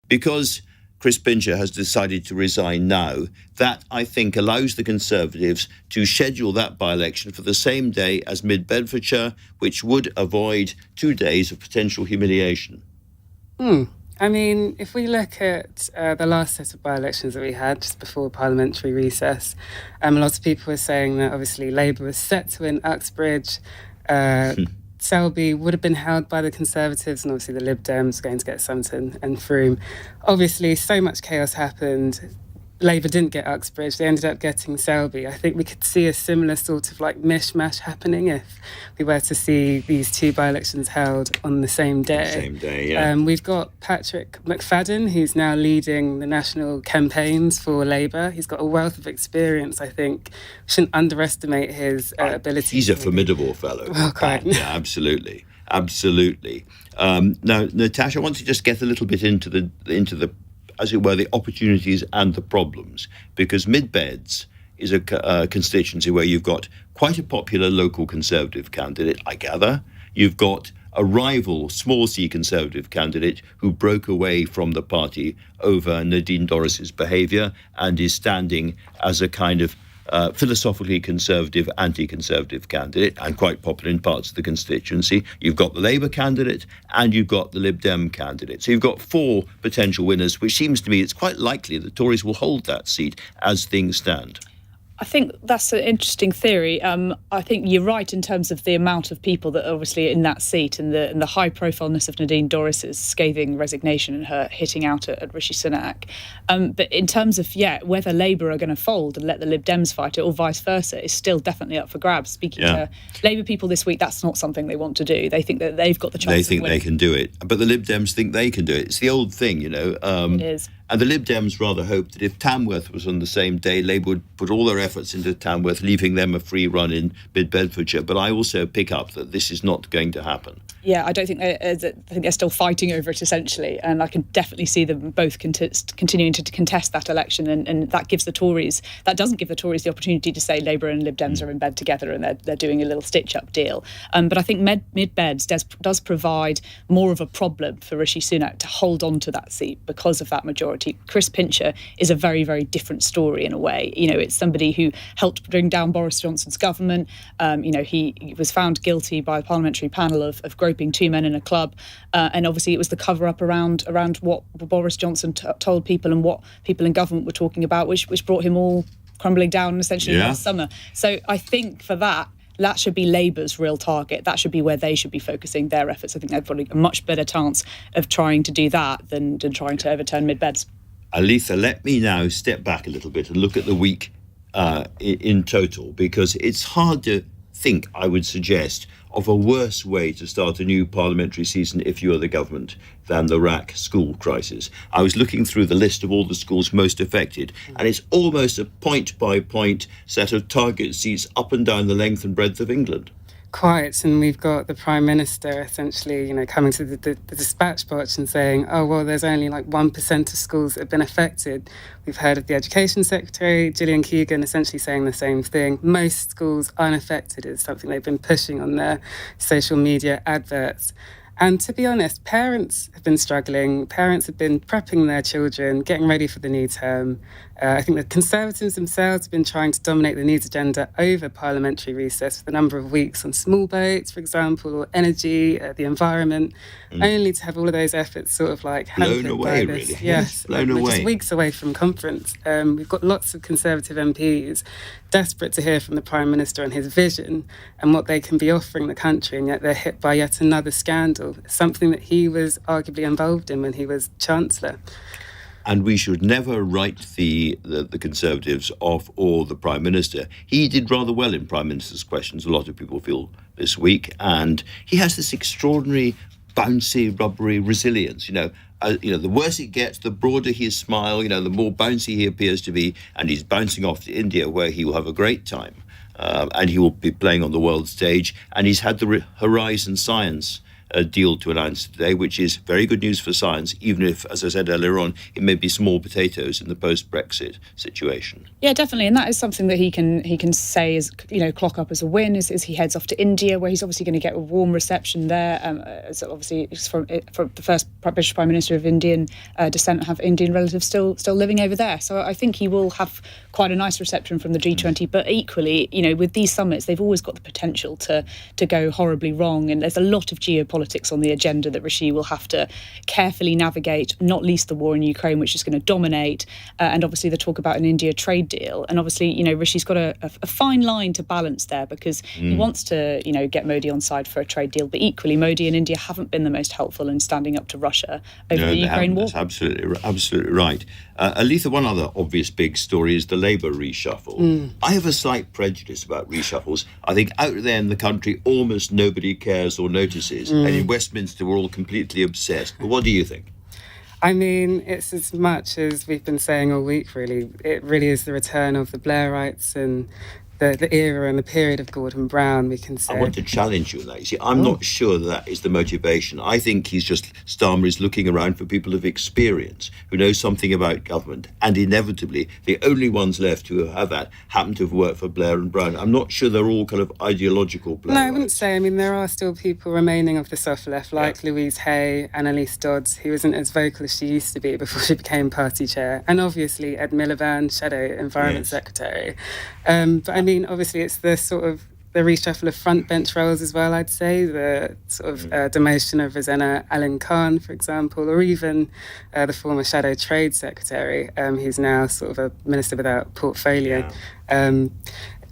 because Chris Pincher has decided to resign now, that, I think, allows the Conservatives to schedule that by-election for the same day as Mid-Bedfordshire, which would avoid 2 days of potential humiliation. I mean, if we look at the last set of by-elections that we had just before parliamentary recess, a lot of people were saying that obviously Labour was set to win Uxbridge. Selby would have been held by the Conservatives, and obviously the Lib Dems going to get Summerton and Frome. Obviously, so much chaos happened. Labour didn't get Uxbridge, they ended up getting Selby. I think we could see a similar sort of like mishmash happening if we were to see these two by-elections held on the same day. Same day, yeah. We've got Patrick McFadden, who's now leading the national campaigns for Labour. He's got a wealth of experience, I think. We shouldn't underestimate his ability. He's a formidable fellow. Well, quite. Yeah, absolutely. Absolutely. Now, Natasha, I want to just get a little bit into the as it were, the opportunities and the problems, because Mid-Beds is a constituency where you've got quite a popular local Conservative candidate, I gather. You've got a rival small C Conservative candidate who broke away from the party over Nadine Dorris's behaviour and is standing as a kind of philosophically conservative, anti-conservative candidate, and quite popular in parts of the constituency. You've got the Labour candidate and you've got the Lib Dem candidate. So you've got 4 potential winners, which seems to me it's quite likely that Tories will hold that seat as things stand. I think that's an interesting theory. I think you're right in terms of the amount of people that are obviously in that seat and the high profileness of Nadine Dorris's scathing resignation and her hitting out at Rishi Sunak. But in terms of, whether Labour are going to fold and let the Lib Dems fight it or vice versa is still definitely up for grabs. Speaking to Labour people this week, that's not something they want to do. They think that they've got the chance They think they can do it. But the Lib Dems think they can do it. It's the old thing, you know. It is. And the Lib Dems rather hoped that if Tamworth was on the same day, Labour would put all their efforts into Tamworth, leaving them a free run in Mid-Bedfordshire. But I also pick up that this is not going to happen. Yeah, I don't think I think they're still fighting over it, essentially. And I can definitely see them both continuing to contest that election. And that gives the Tories, that doesn't give the Tories the opportunity to say Labour and Lib Dems are in bed together and they're doing a little stitch-up deal. But I think Mid-Beds does provide more of a problem for Rishi Sunak to hold on to that seat because of that majority. Chris Pincher is a very, very different story in a way. You know, it's somebody who helped bring down Boris Johnson's government. He was found guilty by a parliamentary panel of groping 2 men in a club. And obviously it was the cover-up around what Boris Johnson told people and what people in government were talking about, which brought him all crumbling down essentially last summer. So I think for that should be Labour's real target. That should be where they should be focusing their efforts. I think they've probably a much better chance of trying to do that than trying to overturn Mid-Beds. Aletha, let me now step back a little bit and look at the week in total, because it's hard to think, I would suggest, of a worse way to start a new parliamentary season if you are the government than the Raac school crisis. I was looking through the list of all the schools most affected, and it's almost a point-by-point set of target seats up and down the length and breadth of England. Quite, and we've got the Prime Minister essentially, coming to the dispatch box and saying, oh, well, there's only like 1% of schools that have been affected. We've heard of the Education Secretary, Gillian Keegan, essentially saying the same thing. Most schools unaffected is something they've been pushing on their social media adverts. And to be honest, parents have been struggling. Parents have been prepping their children, getting ready for the new term. I think the Conservatives themselves have been trying to dominate the news agenda over parliamentary recess for a number of weeks on small boats, for example, or energy, the environment, only to have all of those efforts sort of like blown away, really. Yes, blown away. Just weeks away from conference. We've got lots of Conservative MPs desperate to hear from the Prime Minister on his vision and what they can be offering the country, and yet they're hit by yet another scandal, something that he was arguably involved in when he was Chancellor. And we should never write the Conservatives off or the Prime Minister. He did rather well in Prime Minister's questions, a lot of people feel, this week. And he has this extraordinary, bouncy, rubbery resilience. The worse it gets, the broader his smile, the more bouncy he appears to be. And he's bouncing off to India, where he will have a great time. And he will be playing on the world stage. And he's had the Horizon Science deal to announce today, which is very good news for science, even if, as I said earlier on, it may be small potatoes in the post-Brexit situation. Yeah, definitely, and that is something that he can say is, clock up as a win as he heads off to India, where he's obviously going to get a warm reception there. As obviously it's from the first British Prime Minister of Indian descent, have Indian relatives still living over there. So I think he will have quite a nice reception from the G20. But equally, with these summits, they've always got the potential to go horribly wrong, and there's a lot of geopolitics on the agenda that Rishi will have to carefully navigate, not least the war in Ukraine, which is going to dominate, and obviously the talk about an India trade deal. And obviously, Rishi's got a fine line to balance there, because he wants to, get Modi on side for a trade deal, but equally Modi and India haven't been the most helpful in standing up to Russia over the Ukraine war. That's absolutely right. Aletha, one other obvious big story is the Labour reshuffle. I have a slight prejudice about reshuffles. I think out there in the country, almost nobody cares or notices, and in Westminster, we're all completely obsessed. But what do you think? I mean, it's as much as we've been saying all week, really. It really is the return of the Blairites and the era and the period of Gordon Brown, we can say. I want to challenge you on that. You see, I'm not sure that is the motivation. I think Starmer is looking around for people of experience who know something about government, and inevitably the only ones left who have that happen to have worked for Blair and Brown. I'm not sure they're all kind of ideological Blairites. No, I wouldn't say. I mean, there are still people remaining of the soft left, like Louise Hay, Annalise Dodds, who isn't as vocal as she used to be before she became party chair, and obviously Ed Miliband, Shadow Environment Secretary. But I mean, obviously it's the sort of the reshuffle of front bench roles as well, I'd say, the sort of demotion of Rosanna Allen Khan, for example, or even the former Shadow Trade Secretary, who's now sort of a minister without portfolio.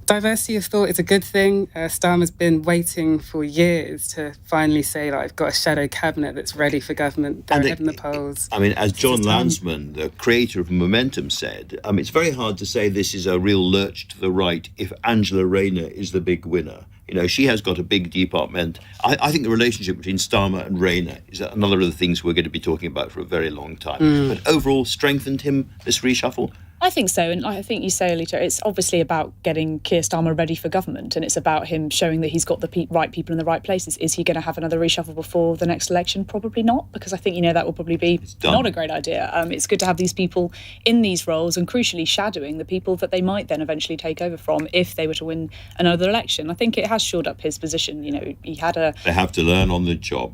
Diversity of thought is a good thing. Starmer's been waiting for years to finally say, I've got a shadow cabinet that's ready for government. They're ahead in the polls. I mean, as John Lansman, the creator of Momentum, said, it's very hard to say this is a real lurch to the right if Angela Rayner is the big winner. She has got a big department. I think the relationship between Starmer and Rayner is another of the things we're going to be talking about for a very long time. But overall, strengthened him, this reshuffle? I think so, and I think you say, Aletha, it's obviously about getting Keir Starmer ready for government, and it's about him showing that he's got the right people in the right places. Is he going to have another reshuffle before the next election? Probably not, because I think, that will probably be not a great idea. It's good to have these people in these roles and crucially shadowing the people that they might then eventually take over from if they were to win another election. I think it has shored up his position. They have to learn on the job.